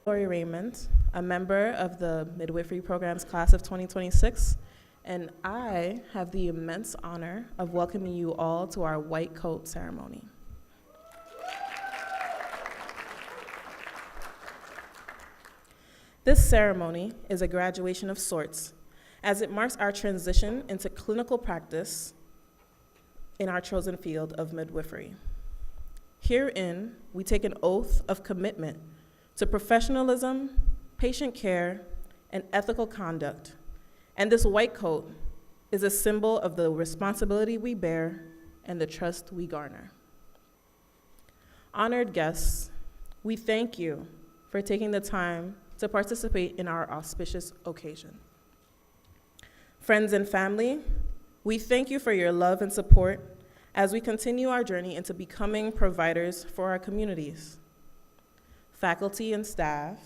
Lori Raymond, a member of the Midwifery Program's class of 2026, and I have the immense honor of welcoming you all to our white coat ceremony. This ceremony is a graduation of sorts, as it marks our transition into clinical practice in our chosen field of midwifery. Herein, we take an oath of commitment to professionalism, patient care, and ethical conduct. And this white coat is a symbol of the responsibility we bear and the trust we garner. Honored guests, we thank you for taking the time to participate in our auspicious occasion. Friends and family, we thank you for your love and support as we continue our journey into becoming providers for our communities. Faculty and staff,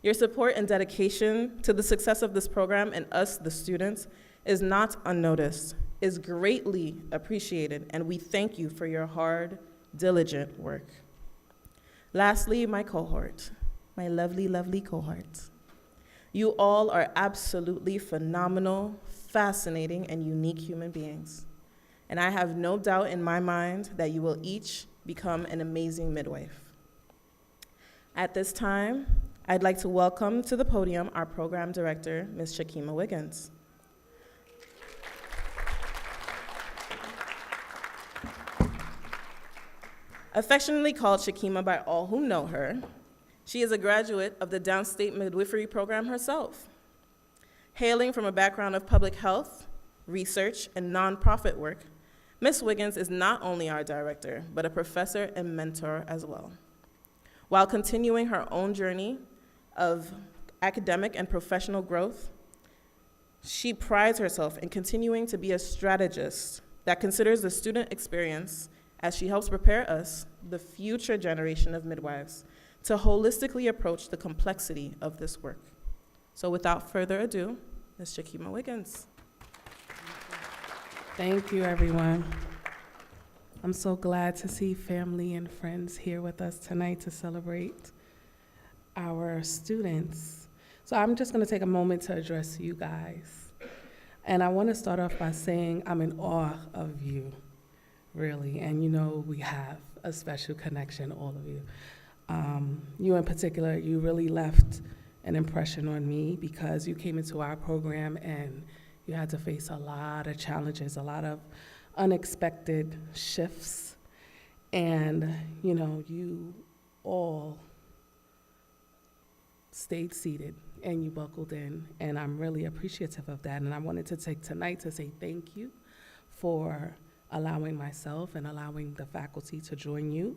your support and dedication to the success of this program and us, the students, is not unnoticed, is greatly appreciated, and we thank you for your hard, diligent work. Lastly, my cohort, my lovely, lovely cohort. You all are absolutely phenomenal, fascinating, and unique human beings. And I have no doubt in my mind that you will each become an amazing midwife. At this time, I'd like to welcome to the podium our program director, Ms. Shakima Wiggins. Affectionately called Shakima by all who know her, she is a graduate of the Downstate Midwifery Program herself. Hailing from a background of public health, research, and nonprofit work, Ms. Wiggins is not only our director, but a professor and mentor as well. While continuing her own journey of academic and professional growth, she prides herself in continuing to be a strategist that considers the student experience as she helps prepare us, the future generation of midwives, to holistically approach the complexity of this work. So without further ado, Ms. Shakima Wiggins. Thank you, everyone. I'm so glad to see family and friends here with us tonight to celebrate our students. So I'm just gonna take a moment to address you guys. And I wanna start off by saying I'm in awe of you, really. And you know we have a special connection, all of you. You in particular, you really left an impression on me because you came into our program and you had to face a lot of challenges, a lot of unexpected shifts. And, you know, you all stayed seated and you buckled in. And I'm really appreciative of that. And I wanted to take tonight to say thank you for allowing myself and allowing the faculty to join you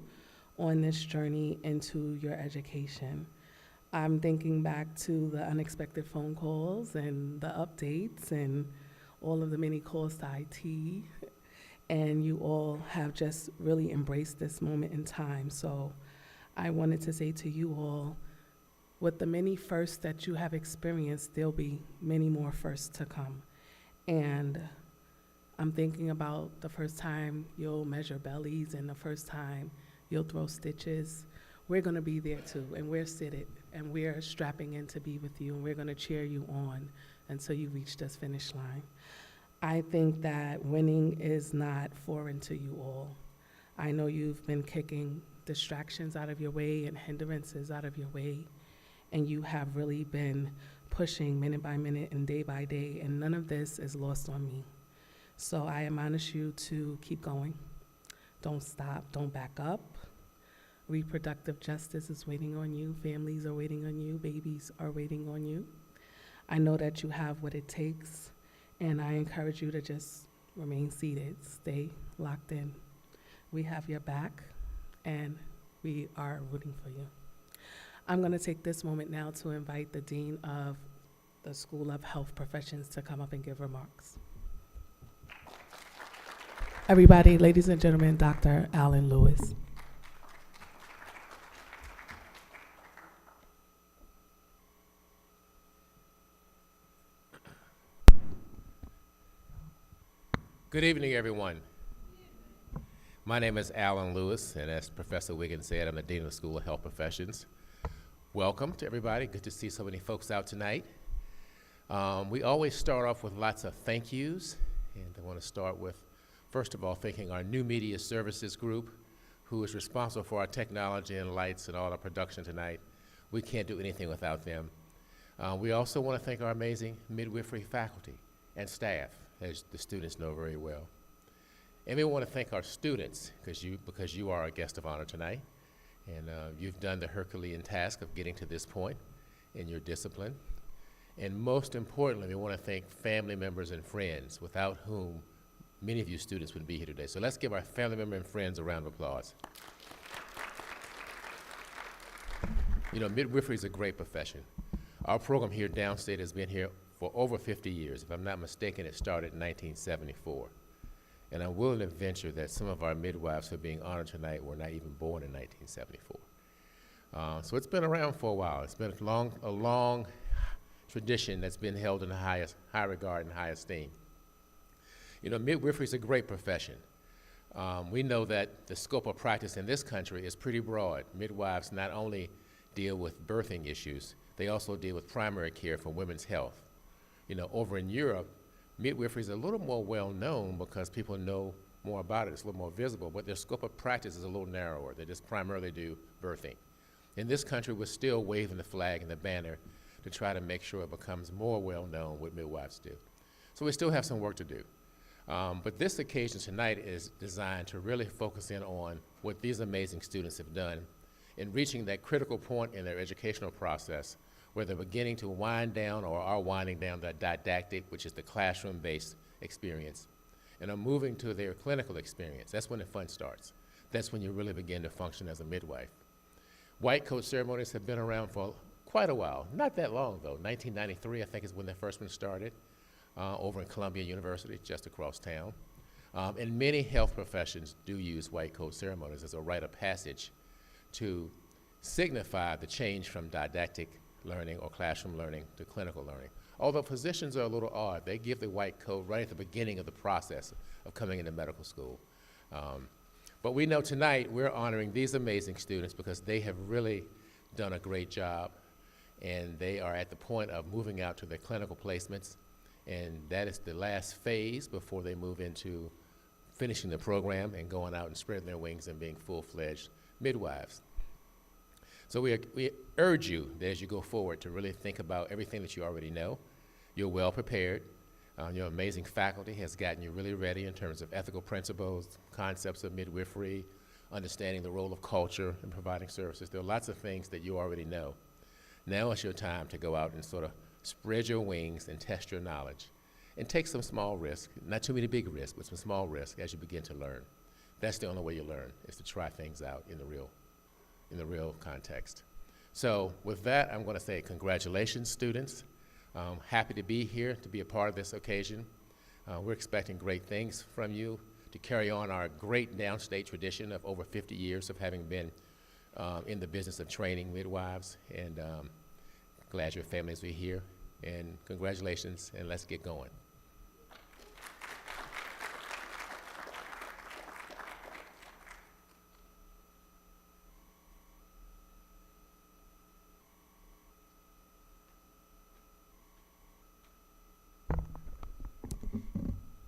on this journey into your education. I'm thinking back to the unexpected phone calls and the updates and all of the many calls to IT, and you all have just really embraced this moment in time. So I wanted to say to you all, with the many firsts that you have experienced, there'll be many more firsts to come. And I'm thinking about the first time you'll measure bellies and the first time you'll throw stitches. We're gonna be there too, and we're seated, and we're strapping in to be with you, and we're gonna cheer you on until you reach this finish line. I think that winning is not foreign to you all. I know you've been kicking distractions out of your way and hindrances out of your way, and you have really been pushing minute by minute and day by day, and none of this is lost on me. So I admonish you to keep going. Don't stop, don't back up. Reproductive justice is waiting on you. Families are waiting on you. Babies are waiting on you. I know that you have what it takes, and I encourage you to just remain seated, stay locked in. We have your back, and we are rooting for you. I'm gonna take this moment now to invite the Dean of the School of Health Professions to come up and give remarks. Everybody, ladies and gentlemen, Dr. Alan Lewis. Good evening, everyone. My name is Alan Lewis, and as Professor Wiggins said, I'm the Dean of the School of Health Professions. Welcome to everybody. Good to see so many folks out tonight. We always start off with lots of thank yous, and I want to start with, first of all, thanking our new media services group, who is responsible for our technology and lights and all our production tonight. We can't do anything without them. We also want to thank our amazing midwifery faculty and staff, as the students know very well. And we want to thank our students, because you are our guest of honor tonight, and you've done the Herculean task of getting to this point in your discipline. And most importantly, we want to thank family members and friends, without whom many of you students wouldn't be here today. So let's give our family members and friends a round of applause. You know, midwifery is a great profession. Our program here at Downstate has been here for over 50 years. If I'm not mistaken, it started in 1974. And I'm willing to venture that some of our midwives who are being honored tonight were not even born in 1974. So it's been around for a while. It's been a long tradition that's been held in high regard and high esteem. You know, midwifery is a great profession. We know that the scope of practice in this country is pretty broad. Midwives not only deal with birthing issues, they also deal with primary care for women's health. You know, over in Europe, midwifery is a little more well known because people know more about it. It's a little more visible, but their scope of practice is a little narrower. They just primarily do birthing. In this country, we're still waving the flag and the banner to try to make sure it becomes more well known what midwives do. So we still have some work to do. But this occasion tonight is designed to really focus in on what these amazing students have done in reaching that critical point in their educational process where they're beginning to wind down or are winding down that didactic, which is the classroom-based experience, and are moving to their clinical experience. That's when the fun starts. That's when you really begin to function as a midwife. White coat ceremonies have been around for quite a while. Not that long, though. 1993, I think, is when the first one started. Over in Columbia University, just across town. And many health professions do use white coat ceremonies as a rite of passage to signify the change from didactic learning or classroom learning to clinical learning. Although physicians are a little odd, they give the white coat right at the beginning of the process of coming into medical school. But we know tonight we're honoring these amazing students because they have really done a great job, and they are at the point of moving out to their clinical placements. And that is the last phase before they move into finishing the program and going out and spreading their wings and being full-fledged midwives. So we urge you that as you go forward to really think about everything that you already know. You're well prepared. Your amazing faculty has gotten you really ready in terms of ethical principles, concepts of midwifery, understanding the role of culture in providing services. There are lots of things that you already know. Now is your time to go out and sort of spread your wings and test your knowledge and take some small risks, not too many big risks, but some small risks as you begin to learn. That's the only way you learn, is to try things out in the real context. So with that, I'm going to say congratulations, students. Happy to be here, to be a part of this occasion. We're expecting great things from you to carry on our great downstate tradition of over 50 years of having been in the business of training midwives, and glad your families are here, and congratulations, and let's get going.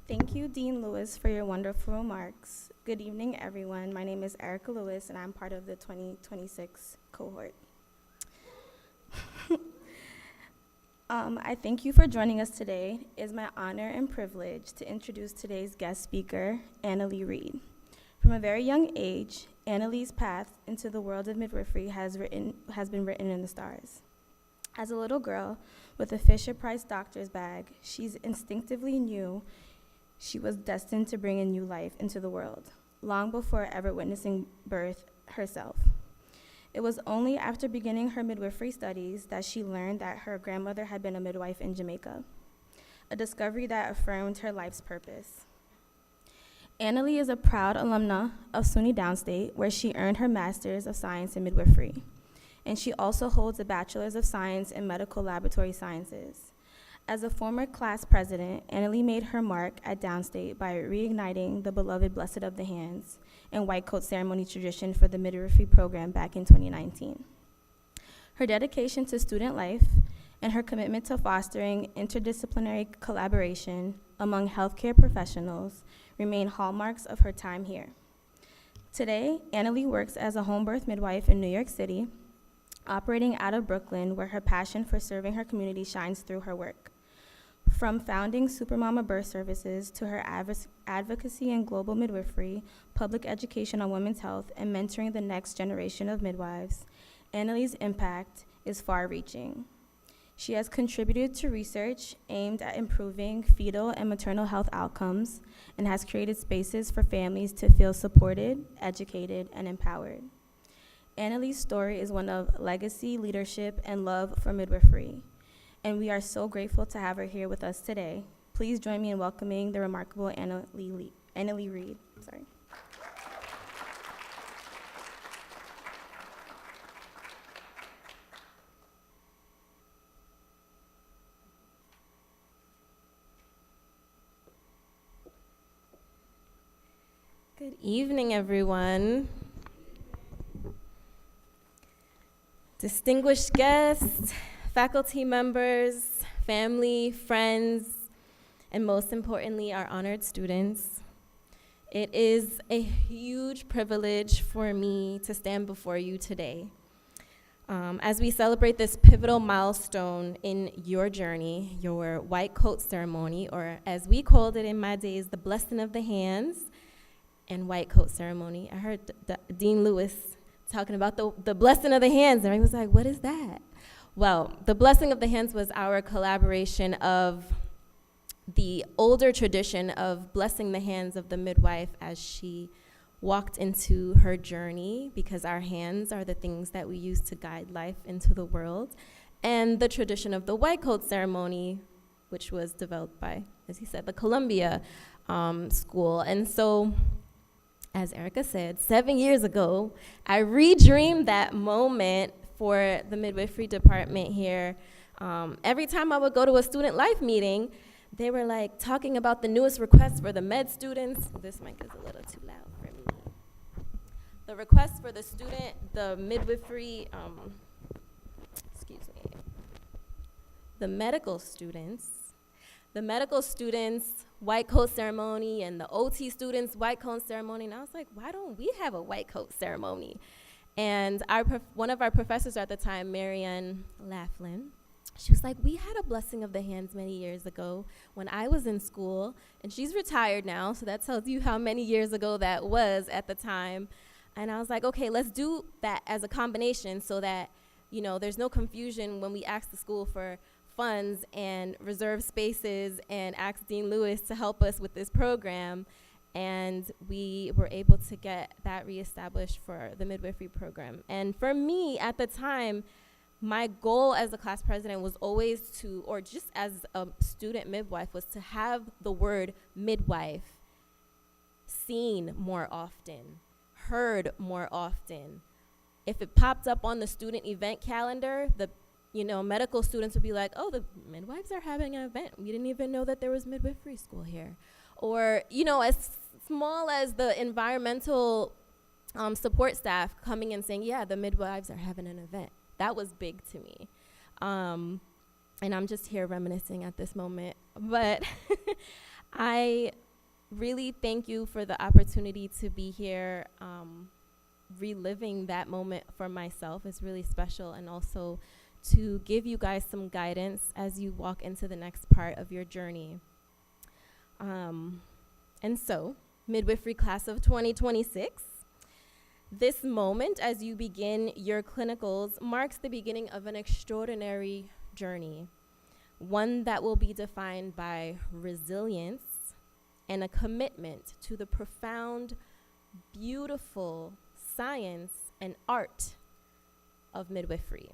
Thank you, Dean Lewis, for your wonderful remarks. Good evening, everyone. My name is Erica Lewis, and I'm part of the 2026 cohort. I thank you for joining us today. It is my honor and privilege to introduce today's guest speaker, Annalee Reed. From a very young age, Annalee's path into the world of midwifery has been written in the stars. As a little girl with a Fisher-Price doctor's bag, she instinctively knew she was destined to bring a new life into the world, long before ever witnessing birth herself. It was only after beginning her midwifery studies that she learned that her grandmother had been a midwife in Jamaica, a discovery that affirmed her life's purpose. Annalee is a proud alumna of SUNY Downstate, where she earned her Master's of Science in Midwifery, and she also holds a Bachelor's of Science in Medical Laboratory Sciences. As a former class president, Annalie made her mark at Downstate by reigniting the beloved Blessed of the Hands and white coat ceremony tradition for the midwifery program back in 2019. Her dedication to student life and her commitment to fostering interdisciplinary collaboration among healthcare professionals remain hallmarks of her time here. Today, Annalie works as a home birth midwife in New York City, operating out of Brooklyn, where her passion for serving her community shines through her work. From founding Supermama Birth Services to her advocacy in global midwifery, public education on women's health, and mentoring the next generation of midwives, Annalie's impact is far-reaching. She has contributed to research aimed at improving fetal and maternal health outcomes and has created spaces for families to feel supported, educated, and empowered. Annalie's story is one of legacy, leadership, and love for midwifery, and we are so grateful to have her here with us today. Please join me in welcoming the remarkable Annalie Reed. Sorry. Good evening, everyone. Distinguished guests, faculty members, family, friends, and most importantly, our honored students. It is a huge privilege for me to stand before you today. As we celebrate this pivotal milestone in your journey, your white coat ceremony, or as we called it in my days, the blessing of the hands and white coat ceremony. I heard Dean Lewis talking about the blessing of the hands, and I was like, what is that? Well, the blessing of the hands was our collaboration of the older tradition of blessing the hands of the midwife as she walked into her journey, because our hands are the things that we use to guide life into the world, and the tradition of the white coat ceremony, which was developed by, as he said, the Columbia School. And so, as Erica said, 7 years ago, I redreamed that moment for the midwifery department here. Every time I would go to a student life meeting, they were like talking about the newest requests for the med students. This mic is a little too loud for me. The requests for the midwifery, the medical students, white coat ceremony, and the OT students, white coat ceremony. And I was like, why don't we have a white coat ceremony? And one of our professors at the time, Marianne Laughlin, she was like, we had a blessing of the hands many years ago when I was in school, and she's retired now, so that tells you how many years ago that was at the time. And I was like, okay, let's do that as a combination so that, there's no confusion when we ask the school for funds and reserve spaces and ask Dean Lewis to help us with this program. And we were able to get that reestablished for the midwifery program. And for me at the time, my goal as a class president was always or just as a student midwife, was to have the word midwife seen more often, heard more often. If it popped up on the student event calendar, medical students would be like, oh, the midwives are having an event. We didn't even know that there was midwifery school here. Or, as small as the environmental support staff coming and saying, yeah, the midwives are having an event. That was big to me. And I'm just here reminiscing at this moment. But I really thank you for the opportunity to be here. Reliving that moment for myself is really special, and also to give you guys some guidance as you walk into the next part of your journey. And so, midwifery class of 2026, this moment as you begin your clinicals marks the beginning of an extraordinary journey, one that will be defined by resilience and a commitment to the profound, beautiful science and art of midwifery.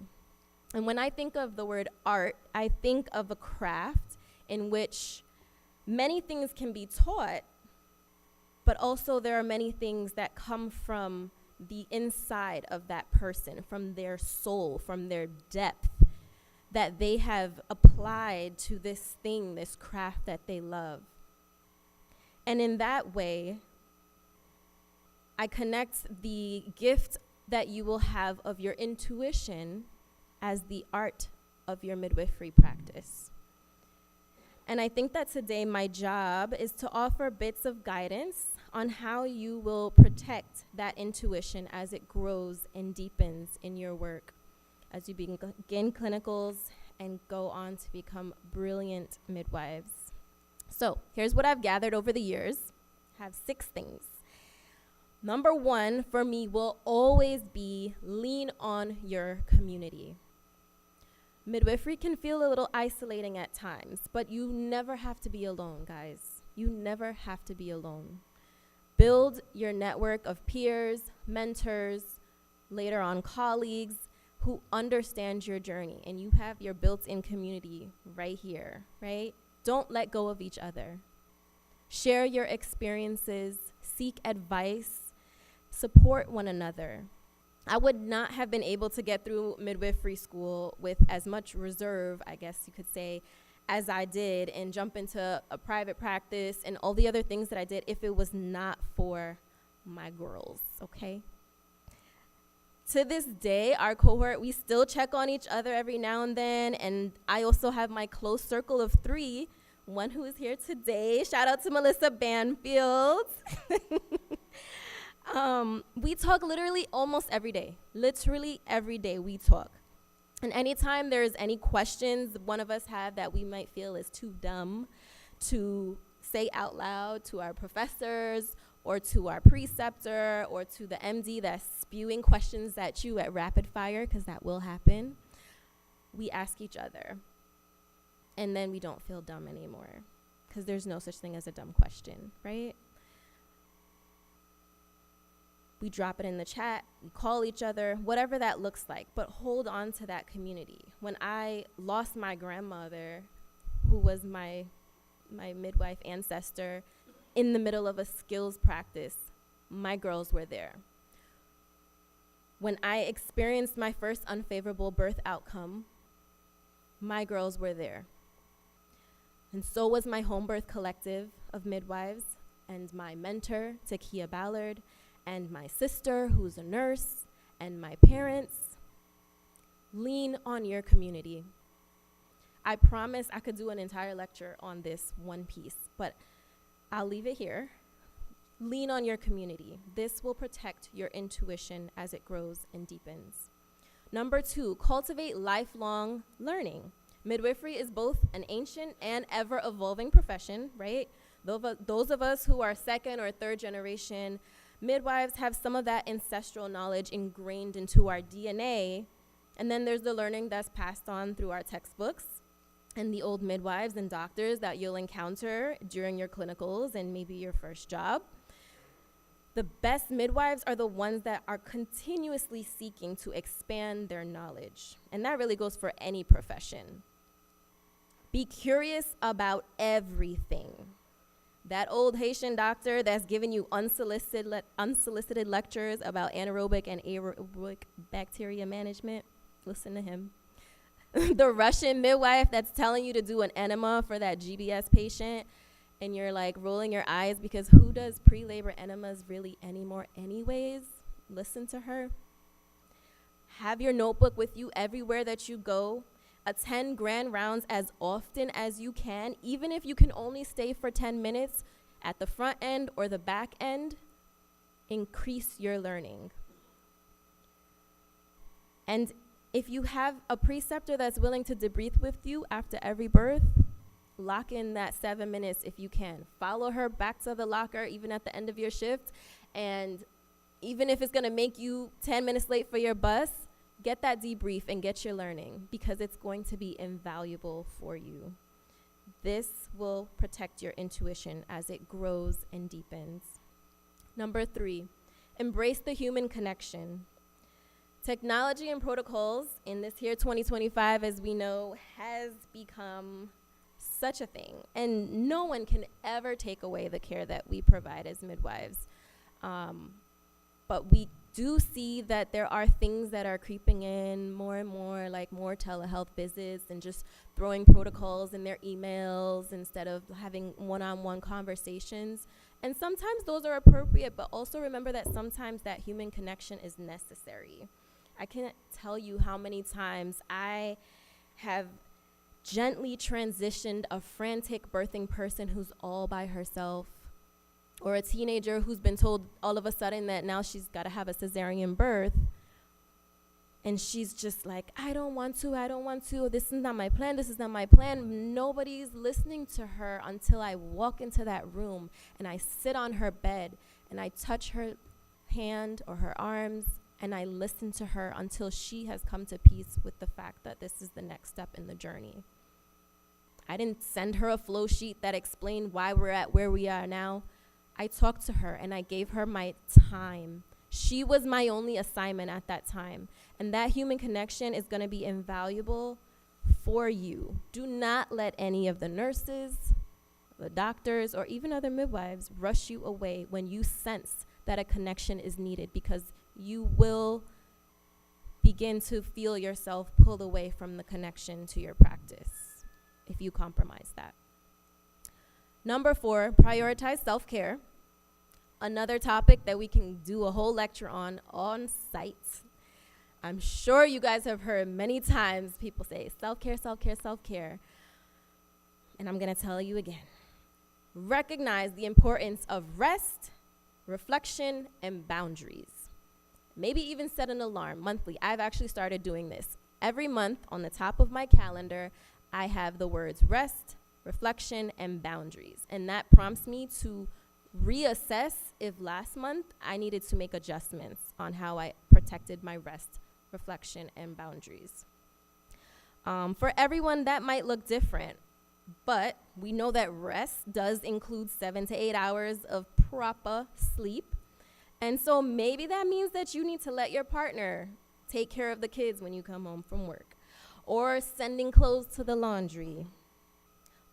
And when I think of the word art, I think of a craft in which many things can be taught, but also there are many things that come from the inside of that person, from their soul, from their depth, that they have applied to this thing, this craft that they love. And in that way, I connect the gift that you will have of your intuition as the art of your midwifery practice. And I think that today my job is to offer bits of guidance on how you will protect that intuition as it grows and deepens in your work, as you begin clinicals and go on to become brilliant midwives. So here's what I've gathered over the years. I have 6 things. Number 1 for me will always be lean on your community. Midwifery can feel a little isolating at times, but you never have to be alone, guys. You never have to be alone. Build your network of peers, mentors, later on colleagues who understand your journey, and you have your built-in community right here, right? Don't let go of each other. Share your experiences, seek advice, support one another. I would not have been able to get through midwifery school with as much reserve, I guess you could say, as I did, and jump into a private practice and all the other things that I did if it was not for my girls, okay? To this day, our cohort, we still check on each other every now and then, and I also have my close circle of 3, one who is here today. Shout out to Melissa Banfield. We talk literally almost every day. Literally every day we talk. And anytime there's any questions one of us have that we might feel is too dumb to say out loud to our professors or to our preceptor or to the MD that's spewing questions at you at rapid fire, because that will happen, we ask each other. And then we don't feel dumb anymore, because there's no such thing as a dumb question, right? We drop it in the chat, we call each other, whatever that looks like, but hold on to that community. When I lost my grandmother, who was my midwife ancestor, in the middle of a skills practice, my girls were there. When I experienced my first unfavorable birth outcome, my girls were there. And so was my home birth collective of midwives, and my mentor, Takia Ballard, and my sister, who's a nurse, and my parents. Lean on your community. I promise I could do an entire lecture on this one piece, but I'll leave it here. Lean on your community. This will protect your intuition as it grows and deepens. Number 2, cultivate lifelong learning. Midwifery is both an ancient and ever-evolving profession, right? Those of us who are 2nd or 3rd generation midwives have some of that ancestral knowledge ingrained into our DNA, and then there's the learning that's passed on through our textbooks and the old midwives and doctors that you'll encounter during your clinicals and maybe your first job. The best midwives are the ones that are continuously seeking to expand their knowledge, and that really goes for any profession. Be curious about everything. That old Haitian doctor that's giving you unsolicited lectures about anaerobic and aerobic bacteria management, listen to him. The Russian midwife that's telling you to do an enema for that GBS patient, and you're like rolling your eyes because who does pre-labor enemas really anymore anyways? Listen to her. Have your notebook with you everywhere that you go. Attend grand rounds as often as you can, even if you can only stay for 10 minutes at the front end or the back end. Increase your learning. And if you have a preceptor that's willing to debrief with you after every birth, lock in that 7 minutes if you can. Follow her back to the locker even at the end of your shift, and even if it's gonna make you 10 minutes late for your bus, get that debrief and get your learning, because it's going to be invaluable for you. This will protect your intuition as it grows and deepens. Number 3, embrace the human connection. Technology and protocols in this here 2025, as we know, has become such a thing, and no one can ever take away the care that we provide as midwives. But we do see that there are things that are creeping in more and more, like more telehealth visits and just throwing protocols in their emails instead of having one-on-one conversations. And sometimes those are appropriate, but also remember that sometimes that human connection is necessary. I can't tell you how many times I have gently transitioned a frantic birthing person who's all by herself, or a teenager who's been told all of a sudden that now she's got to have a cesarean birth, and she's just like, I don't want to, this is not my plan. Nobody's listening to her until I walk into that room and I sit on her bed and I touch her hand or her arms and I listen to her until she has come to peace with the fact that this is the next step in the journey. I didn't send her a flow sheet that explained why we're at where we are now. I talked to her and I gave her my time. She was my only assignment at that time. And that human connection is going to be invaluable for you. Do not let any of the nurses, the doctors, or even other midwives rush you away when you sense that a connection is needed, because you will begin to feel yourself pulled away from the connection to your practice if you compromise that. Number 4, prioritize self-care. Another topic that we can do a whole lecture on site. I'm sure you guys have heard many times people say self-care, self-care, self-care. And I'm going to tell you again. Recognize the importance of rest, reflection, and boundaries. Maybe even set an alarm monthly. I've actually started doing this. Every month on the top of my calendar, I have the words rest, reflection, and boundaries. And that prompts me to reassess if last month I needed to make adjustments on how I protected my rest, reflection, and boundaries. For everyone, that might look different, but we know that rest does include 7 to 8 hours of proper sleep. And so maybe that means that you need to let your partner take care of the kids when you come home from work, or sending clothes to the laundry,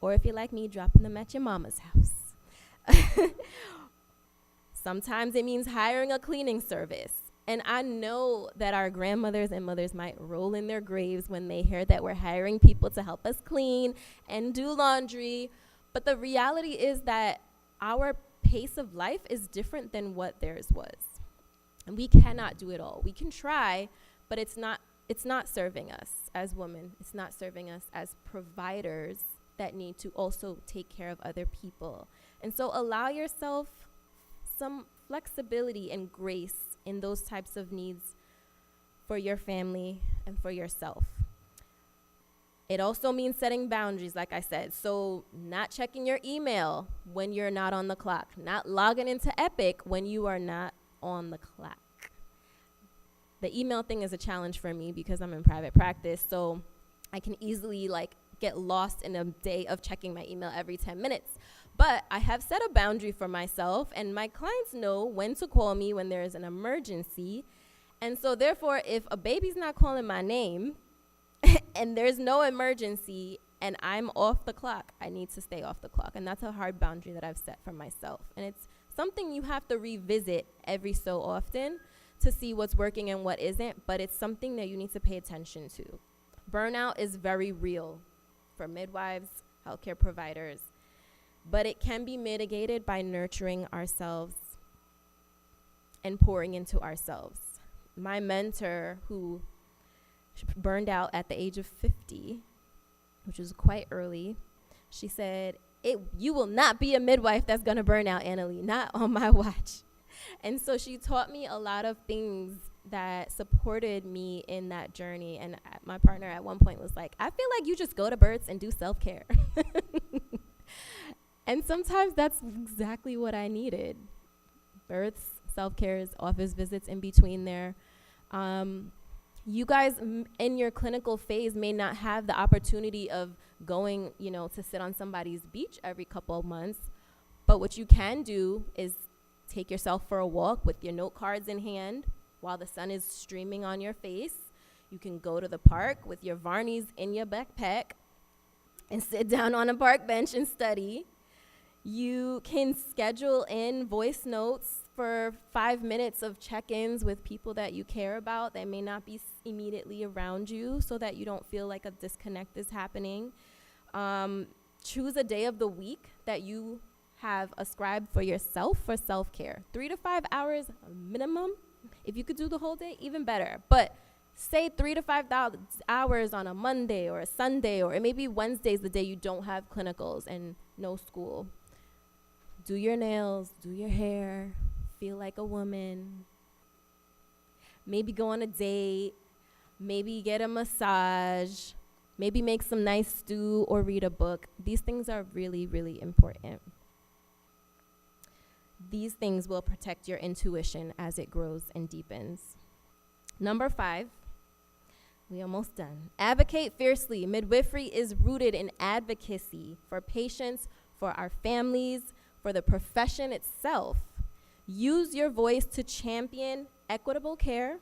or if you're like me, dropping them at your mama's house. Sometimes it means hiring a cleaning service. And I know that our grandmothers and mothers might roll in their graves when they hear that we're hiring people to help us clean and do laundry. But the reality is that our pace of life is different than what theirs was. And we cannot do it all. We can try, but it's not serving us as women. It's not serving us as providers that need to also take care of other people. And so allow yourself some flexibility and grace in those types of needs for your family and for yourself. It also means setting boundaries, like I said. So not checking your email when you're not on the clock, not logging into Epic when you are not on the clock. The email thing is a challenge for me because I'm in private practice, so I can easily get lost in a day of checking my email every 10 minutes. But I have set a boundary for myself, and my clients know when to call me when there is an emergency. And so therefore, if a baby's not calling my name and there's no emergency and I'm off the clock, I need to stay off the clock. And that's a hard boundary that I've set for myself. And it's something you have to revisit every so often to see what's working and what isn't, but it's something that you need to pay attention to. Burnout is very real for midwives, healthcare providers, but it can be mitigated by nurturing ourselves and pouring into ourselves. My mentor, who burned out at the age of 50, which was quite early, she said, you will not be a midwife that's going to burn out, Annalie, not on my watch. And so she taught me a lot of things that supported me in that journey. And my partner at one point was like, I feel like you just go to births and do self-care. And sometimes that's exactly what I needed. Births, self-cares, office visits in between there. You guys in your clinical phase may not have the opportunity of going, to sit on somebody's beach every couple of months. But what you can do is take yourself for a walk with your note cards in hand while the sun is streaming on your face. You can go to the park with your Varnies in your backpack and sit down on a park bench and study. You can schedule in voice notes for 5 minutes of check-ins with people that you care about that may not be immediately around you, so that you don't feel like a disconnect is happening. Choose a day of the week that you have ascribed for yourself for self-care. 3 to 5 hours minimum. If you could do the whole day, even better. But say 3 to 5 hours on a Monday or a Sunday, or maybe Wednesday's the day you don't have clinicals and no school. Do your nails, do your hair, feel like a woman. Maybe go on a date, maybe get a massage, maybe make some nice stew or read a book. These things are really, really important. These things will protect your intuition as it grows and deepens. Number 5, we almost done. Advocate fiercely. Midwifery is rooted in advocacy for patients, for our families, for the profession itself. Use your voice to champion equitable care,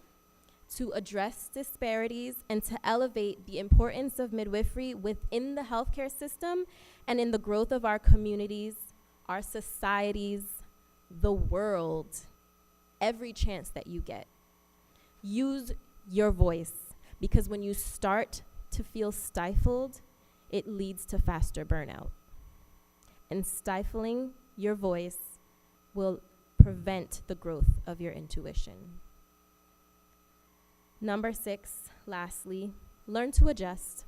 to address disparities, and to elevate the importance of midwifery within the healthcare system and in the growth of our communities, our societies, the world, every chance that you get. Use your voice, because when you start to feel stifled, it leads to faster burnout. And stifling your voice will prevent the growth of your intuition. Number 6, lastly, learn to adjust.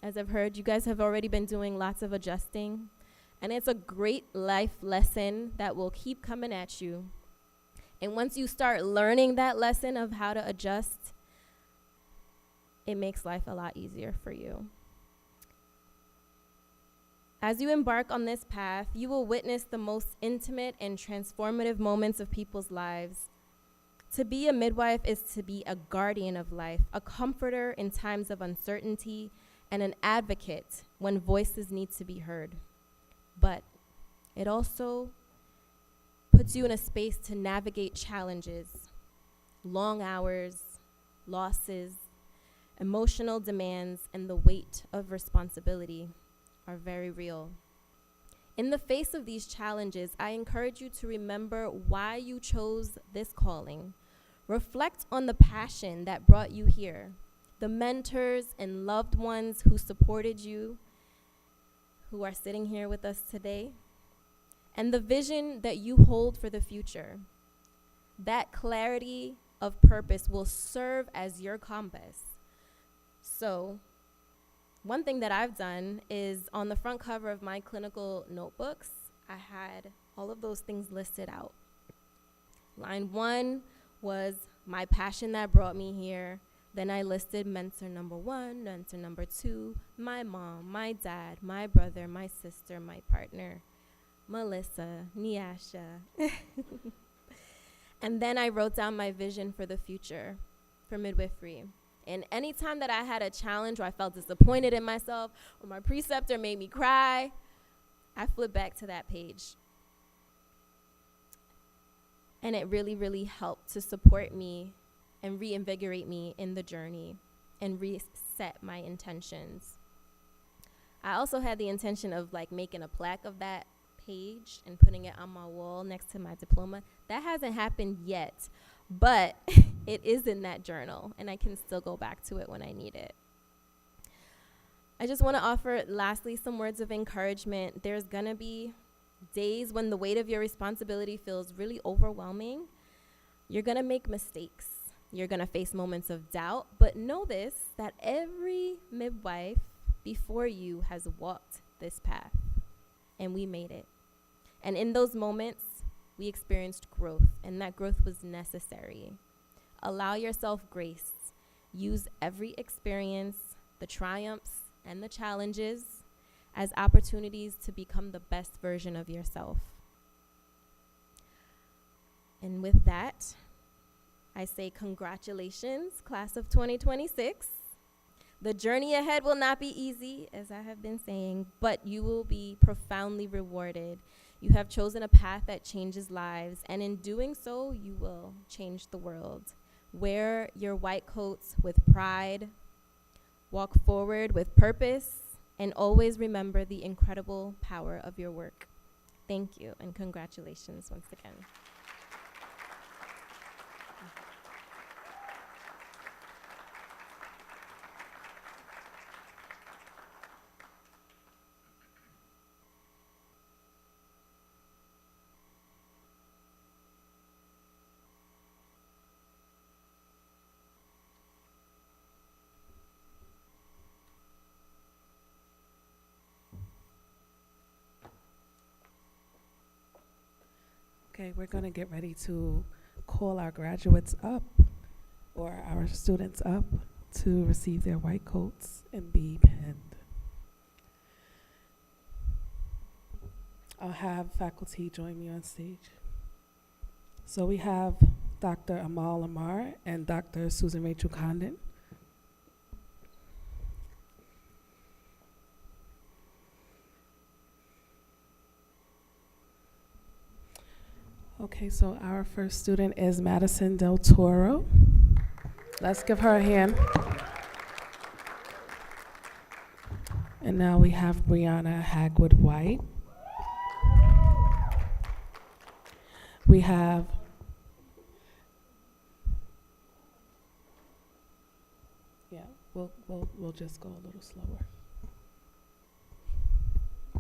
As I've heard, you guys have already been doing lots of adjusting, and it's a great life lesson that will keep coming at you. And once you start learning that lesson of how to adjust, it makes life a lot easier for you. As you embark on this path, you will witness the most intimate and transformative moments of people's lives. To be a midwife is to be a guardian of life, a comforter in times of uncertainty, and an advocate when voices need to be heard. But it also puts you in a space to navigate challenges, long hours, losses, emotional demands, and the weight of responsibility are very real. In the face of these challenges, I encourage you to remember why you chose this calling. Reflect on the passion that brought you here, the mentors and loved ones who supported you, who are sitting here with us today, and the vision that you hold for the future. That clarity of purpose will serve as your compass. So, one thing that I've done is on the front cover of my clinical notebooks, I had all of those things listed out. Line 1 was my passion that brought me here. Then I listed mentor number 1, mentor number 2, my mom, my dad, my brother, my sister, my partner, Melissa, Niasha. And then I wrote down my vision for the future for midwifery. And anytime that I had a challenge or I felt disappointed in myself or my preceptor made me cry, I flipped back to that page. And it really, really helped to support me and reinvigorate me in the journey and reset my intentions. I also had the intention of making a plaque of that page and putting it on my wall next to my diploma. That hasn't happened yet, but it is in that journal, and I can still go back to it when I need it. I just want to offer, lastly, some words of encouragement. There's going to be days when the weight of your responsibility feels really overwhelming. You're going to make mistakes. You're going to face moments of doubt, but know this, that every midwife before you has walked this path, and we made it. And in those moments, we experienced growth, and that growth was necessary. Allow yourself grace. Use every experience, the triumphs and the challenges, as opportunities to become the best version of yourself. And with that, I say congratulations, class of 2026. The journey ahead will not be easy, as I have been saying, but you will be profoundly rewarded. You have chosen a path that changes lives, and in doing so, you will change the world. Wear your white coats with pride, walk forward with purpose, and always remember the incredible power of your work. Thank you, and congratulations once again. Okay, we're going to get ready to call our graduates up, or our students up, to receive their white coats and be pinned. I'll have faculty join me on stage. So we have Dr. Amal Amar and Dr. Susan Rachel Condon. Okay, so our first student is Madison Del Toro. Let's give her a hand. And now we have Brianna Hagwood White. We have we'll just go a little slower.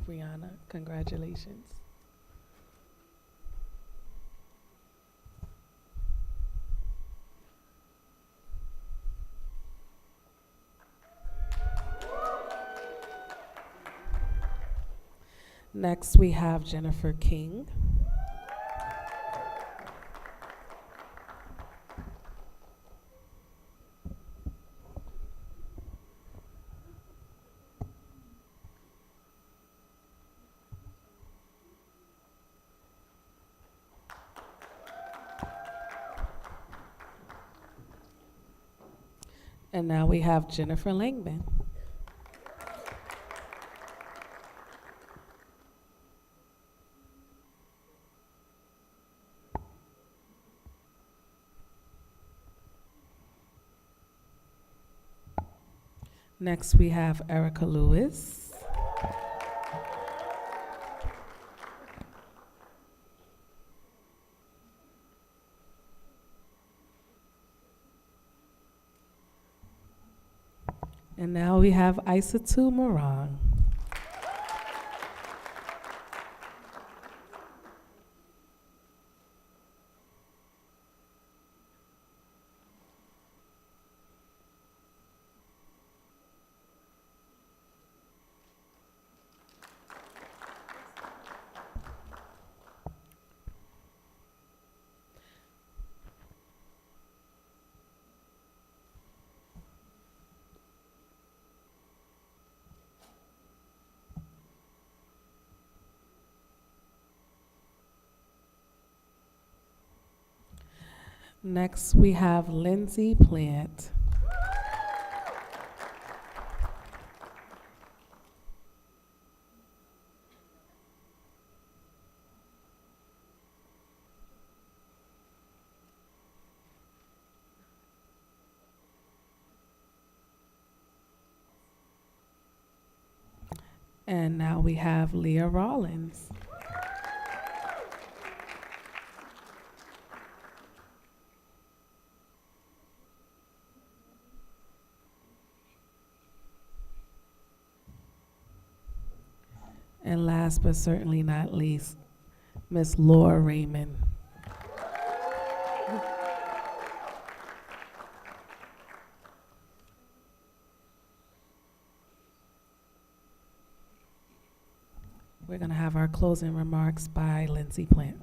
Brianna, congratulations. Next, we have Jennifer King. And now we have Jennifer Langman. Next, we have Erica Lewis. And now we have Isatu Morang. Next, we have Lindsay Plant. And now we have Leah Rollins. And last but certainly not least, Miss Laura Raymond. We're going to have our closing remarks by Lindsay Plant.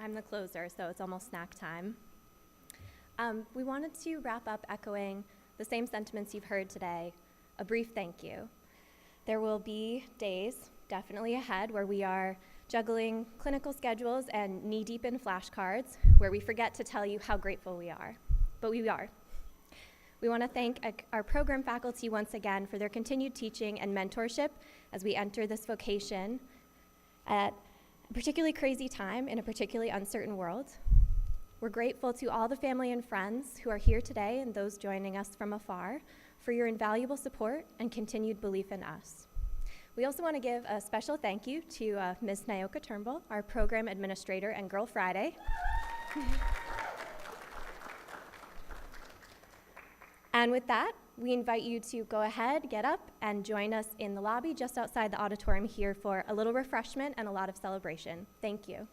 I'm the closer, so it's almost snack time. We wanted to wrap up echoing the same sentiments you've heard today, a brief thank you. There will be days, definitely ahead, where we are juggling clinical schedules and knee-deep in flashcards, where we forget to tell you how grateful we are, but we are. We want to thank our program faculty once again for their continued teaching and mentorship as we enter this vocation at a particularly crazy time in a particularly uncertain world. We're grateful to all the family and friends who are here today and those joining us from afar for your invaluable support and continued belief in us. We also want to give a special thank you to Ms. Nyoka Turnbull, our program administrator and Girl Friday. And with that, we invite you to go ahead, get up, and join us in the lobby just outside the auditorium here for a little refreshment and a lot of celebration. Thank you.